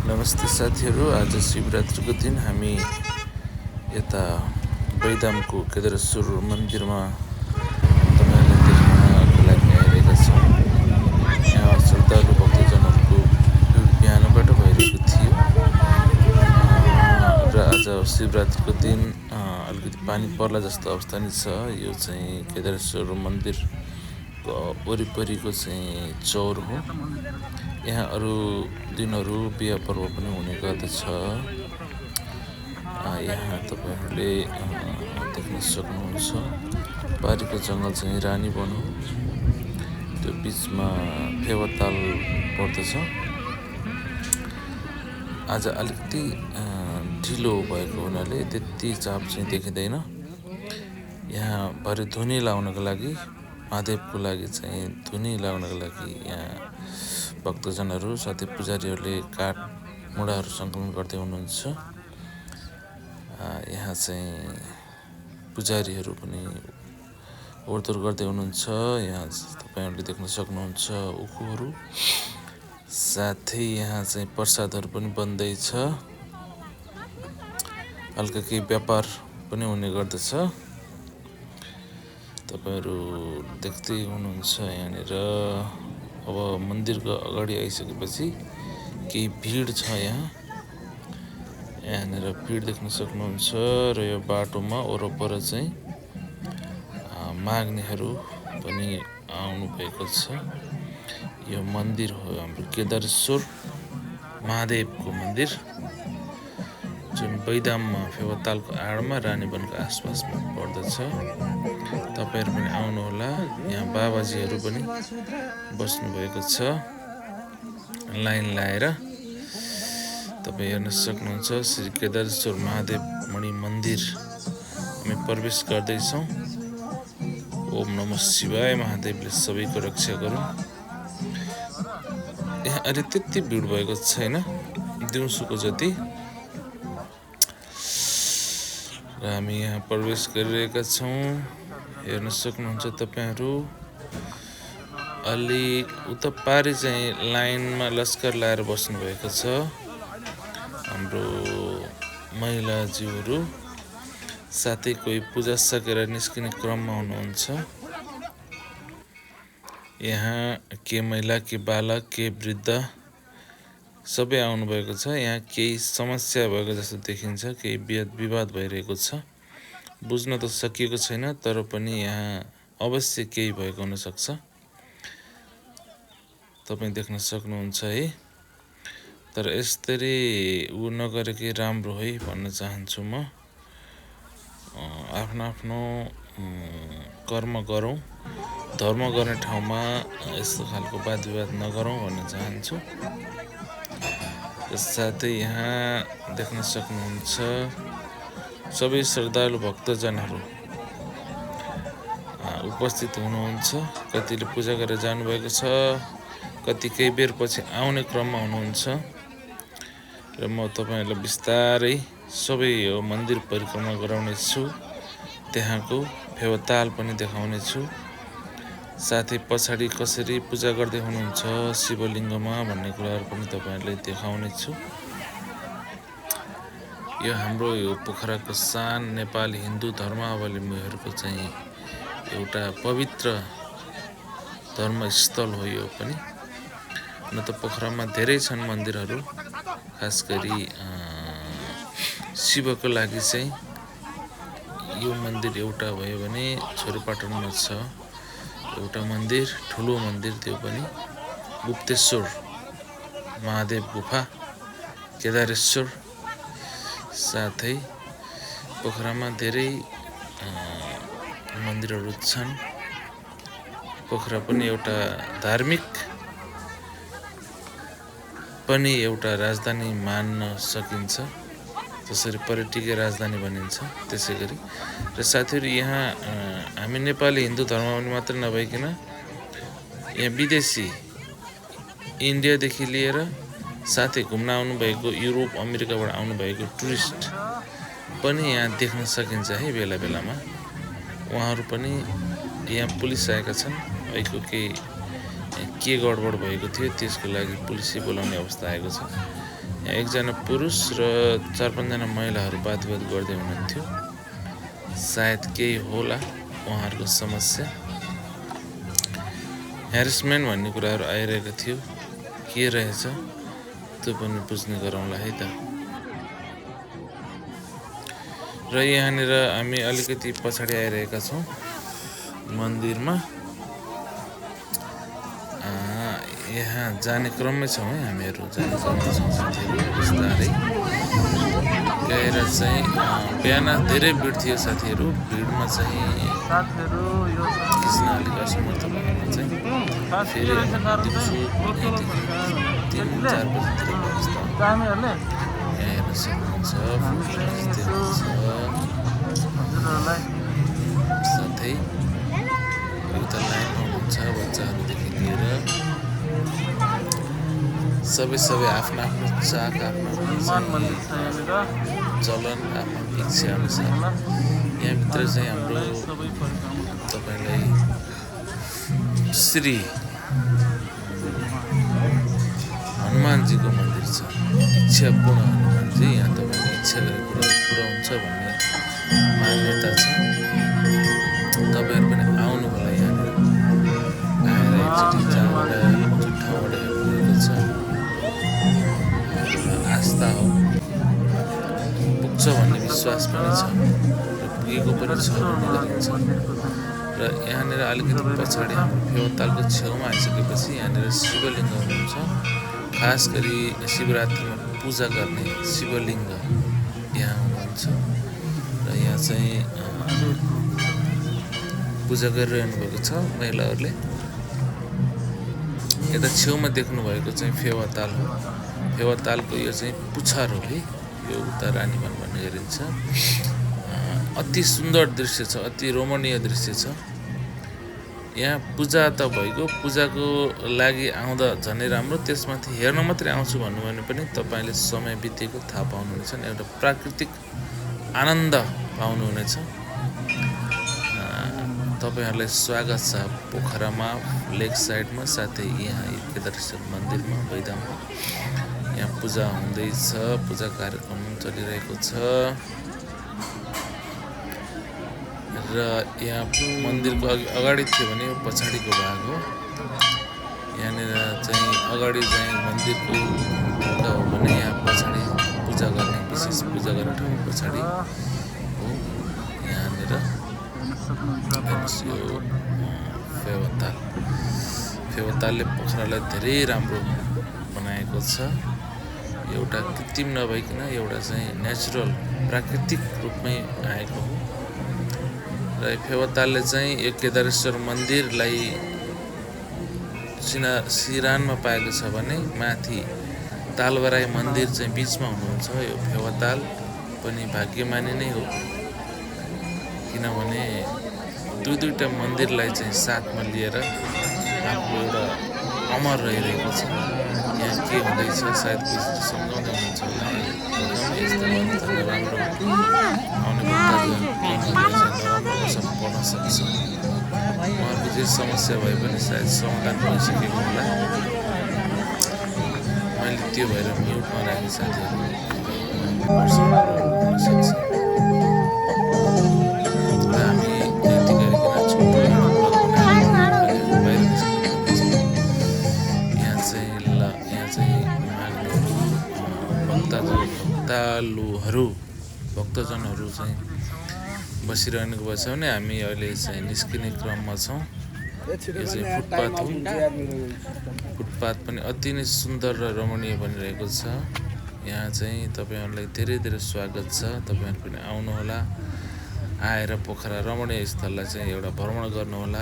नमस्ते साथीहरू। आज शिवरात्रिको दिन हामी यता बैदामको केदारेश्वर मन्दिरमा तपाईँहरूलाई देख्नको लागि आइरहेका छौँ। यहाँ श्रद्धालु भक्तजनहरूको भिड बिहानबाट भइरहेको थियो र आज शिवरात्रिको दिन अलिकति पानी पर्ला जस्तो अवस्था नै छ। यो चाहिँ केदारेश्वर मन्दिरको वरिपरिको चाहिँ चौर हो। यहाँ अरू दिनहरू बिहा पर्व पनि हुने गर्दछ। यहाँ तपाईँहरूले देख्न सक्नुहुन्छ पारीको जङ्गल चाहिँ रानी वन हो। त्यो बिचमा फेवाताल पर्दछ। आज अलिकति ढिलो भएको हुनाले त्यति चाप चाहिँ देखिँदैन। यहाँ भरे धुनी लाउनको लागि, महादेवको लागि चाहिँ धुनी लाउनको लागि यहाँ भक्तजनहरू साथै पुजारीहरूले काठ मुढाहरू सङ्कलन गर्दै हुनुहुन्छ। यहाँ चाहिँ पुजारीहरू पनि ओहोरदोहोर गर्दै हुनुहुन्छ। यहाँ तपाईँहरूले देख्न सक्नुहुन्छ उखुहरू, साथै यहाँ चाहिँ प्रसादहरू पनि बन्दैछ। हल्का केही व्यापार पनि हुने गर्दछ। तपाईँहरू देख्दै हुनुहुन्छ यहाँनिर। अब मन्दिरको अगाडि आइसकेपछि केही भिड छ। यहाँनिर भिड देख्न सक्नुहुन्छ र यो बाटोमा वरपर चाहिँ माग्नेहरू पनि आउनु भएको छ। यो मन्दिर हो हाम्रो केदारेश्वर महादेवको मन्दिर, जुन बैदाममा फेवातालको आडमा रानीवनको आसपासमा पर्दछ। तपाईँहरू पनि आउनुहोला। यहाँ बाबाजीहरू पनि बस्नुभएको छ लाइन लाएर। तपाईँ हेर्न सक्नुहुन्छ श्री केदारेश्वर महादेव मणि मन्दिर हामी प्रवेश गर्दैछौँ। ओम नमः शिवाय। महादेवले सबैको रक्षा गरौँ। यहाँ अहिले त्यति भिड भएको छैन दिउँसोको जति। र हामी यहाँ प्रवेश गरिरहेका छौँ। हेर्न सक्नुहुन्छ तपाईँहरू। अलि उता पारी चाहिँ लाइनमा लस्कर लाएर बस्नुभएको छ हाम्रो महिलाज्यूहरू, साथै कोही पूजा सकेर निस्किने क्रममा हुनुहुन्छ। यहाँ के महिला, के बालक, के वृद्ध सबै आउनुभएको छ। यहाँ केही समस्या भएको जस्तो देखिन्छ, केही विवाद भइरहेको छ। बुझ्न त सकिएको छैन, तर पनि यहाँ अवश्य केही भएको हुनसक्छ। तपाईँ देख्न सक्नुहुन्छ है। तर यसरी नगरेकै राम्रो है भन्न चाहन्छु म। आफ्नो आफ्नो कर्म गरौँ, धर्म गर्ने ठाउँमा यस्तो खालको वाद विवाद नगरौँ भन्न चाहन्छु। साथै यहाँ देख्न सक्नुहुन्छ सबै श्रद्धालु भक्तजनहरू उपस्थित हुनुहुन्छ। कतिले पूजा गरेर जानुभएको छ, कति केही बेर पछि आउने क्रममा हुनुहुन्छ। र म तपाईँहरूलाई बिस्तारै सबै यो मन्दिर परिक्रमा गराउनेछु। त्यहाँको फेवाताल पनि देखाउनेछु। साथै पछाडि कसरी पूजा गर्दै हुनुहुन्छ शिवलिङ्गमा भन्ने कुराहरू पनि तपाईँहरूलाई देखाउनेछु। यो हाम्रो यो पोखराको सान नेपाली हिन्दू धर्मावलम्बीहरूको चाहिँ एउटा पवित्र धर्मस्थल हो। यो पनि न त पोखरामा धेरै छन् मन्दिरहरू, खास गरी शिवको लागि चाहिँ यो मन्दिर एउटा भयो भने छोरीपाटनमा छ एउटा मन्दिर, ठुलो मन्दिर, त्यो पनि गुप्तेश्वर महादेव गुफा केदारेश्वर। साथै पोखरामा धेरै मन्दिरहरू छन्। पोखरा पनि एउटा धार्मिक पनि एउटा राजधानी मान्न सकिन्छ, जसरी पर्यटकीय राजधानी भनिन्छ त्यसै गरी। र साथीहरू यहाँ हामी नेपाली हिन्दू धर्मावलम्बी मात्र नभइकन यहाँ विदेशी इन्डियादेखि लिएर साथै घुम्न आउनुभएको युरोप अमेरिकाबाट आउनुभएको टुरिस्ट पनि यहाँ देख्न सकिन्छ है बेला बेलामा। उहाँहरू पनि यहाँ पुलिस आएका छन्। अहिलेको केही के गडबड भएको थियो त्यसको लागि पुलिसले बोलाउने अवस्था आएको छ। यहाँ एकजना पुरुष र 4-5 जना महिलाहरू बातविवाद गर्दै हुनुहुन्थ्यो। सायद केही होला उहाँहरूको समस्या, ह्यारेसमेन्ट भन्ने कुराहरू आइरहेको थियो। के रहेछ त्यो पनि बुझ्ने गरौँला है त। र यहाँनिर हामी अलिकति पछाडि आइरहेका छौँ मन्दिरमा। यहाँ जाने क्रममै छौँ है, हामीहरू जाने क्रममा छौँ साथीहरू। बिस्तारै गएर चाहिँ बिहान धेरै भिड थियो साथीहरू। भिडमा चाहिँ खिच्न अलिक असमर्थ भएर चाहिँ फेरि दिउँसो 3-4 बजीतिर व्यवस्था यहाँ हेर्न सक्नुहुन्छ। साथै एउटा लाइनमा हुनुहुन्छ बच्चाहरूदेखि लिएर सबै आफ्नो आफ्नो चाक, आफ्नो चलन, आफ्नो इच्छा अनुसार यहाँभित्र चाहिँ हाम्रो तपाईँलाई श्री हनुमानजीको मन्दिर छ। इच्छापूर्ण हनुमानजी, यहाँ तपाईँको इच्छा गरेको कुरा पुरा हुन्छ भन्ने मान्यता छ। तपाईँहरू पनि आउनु होला यहाँनिर आएर एकचोटि जहाँबाट जुन ठाउँबाट हेर्नुभएको छ आस्था हो, पुग्छ भन्ने विश्वास पनि छ र पुगेको पनि छ भन्ने गरिन्छ। र यहाँनिर अलिकति पछाडि हाम्रो फेवातालको छेउमा आइसकेपछि यहाँनिर शिवलिङ्ग हुनुहुन्छ। खास गरी शिवरात्रिमा पूजा गर्ने शिवलिङ्ग यहाँ हुनुहुन्छ र यहाँ चाहिँ पूजा गरिरहनु भएको छ महिलाहरूले। यता छेउमा देख्नुभएको चाहिँ फेवाताल हो। फेवातालको यो चाहिँ पुछार हो है, यो उता रानीवन भन्ने गरिन्छ। अति सुन्दर दृश्य छ, अति रमणीय दृश्य छ। यहाँ पूजा त भइगयो, पूजाको लागि आउँदा झनै राम्रो। त्यसमाथि हेर्न मात्रै आउँछु भन्नुभयो भने पनि तपाईँले समय बितेको थाहा पाउनुहुनेछ, एउटा प्राकृतिक आनन्द पाउनुहुनेछ। तपाईँहरूलाई स्वागत छ पोखरामा, लेक साइडमा, साथै यहाँ केदारेश्वर मन्दिरमा, बैदाममा। यहाँ पूजा हुँदैछ, पूजा कार्यक्रम चलिरहेको छ र यहाँ मन्दिरको अगाडि थियो भने यो पछाडिको भाग हो। यहाँनिर चाहिँ अगाडि चाहिँ मन्दिरको ढोका हो भने यहाँ पछाडि पूजा गर्ने, विशेष पूजा गर्ने ठाउँ पछाडि हो। यहाँनिर यो फेवातालले पोखरालाई धेरै राम्रो बनाएको छ। एउटा कृत्रिम नभइकन एउटा चाहिँ नेचुरल प्राकृतिक रूपमै आएको हो। र फेवातालले चाहिँ यो केदारेश्वर मन्दिरलाई सिरानमा पाएको छ भने माथि तालबराई मन्दिर चाहिँ बिचमा हुनुहुन्छ। यो फेवाताल पनि भाग्यमानी नै हो, किनभने दुईवटा मन्दिरलाई चाहिँ साथमा लिएर आफ्नो एउटा अमर रहिरहेको छ। यहाँ के हुँदैछ सायद सम्झाउँदै हुनुहुन्छ होला। यस्तो नराम्रो आउने भक्तजन पर्न सक्छ। उहाँहरूको जे समस्या भए पनि सायद समाधान भइसकेको होला। मैले त्यो भएर म्युटमा राखेँ साथीहरू, हुनसक्छ। र हामी यति गरिकन छोटो यहाँ चाहिँ भक्तजनहरू चाहिँ बसिरहनु भएको छ भने हामी अहिले चाहिँ निस्किने क्रममा छौँ। यो चाहिँ फुटपाथ हो। फुटपाथ पनि अति नै सुन्दर र रमणीय बनिरहेको छ। यहाँ चाहिँ तपाईँहरूलाई धेरै धेरै स्वागत छ। तपाईँहरू पनि आउनुहोला, आएर पोखरा रमणीय स्थललाई चाहिँ एउटा भ्रमण गर्नुहोला।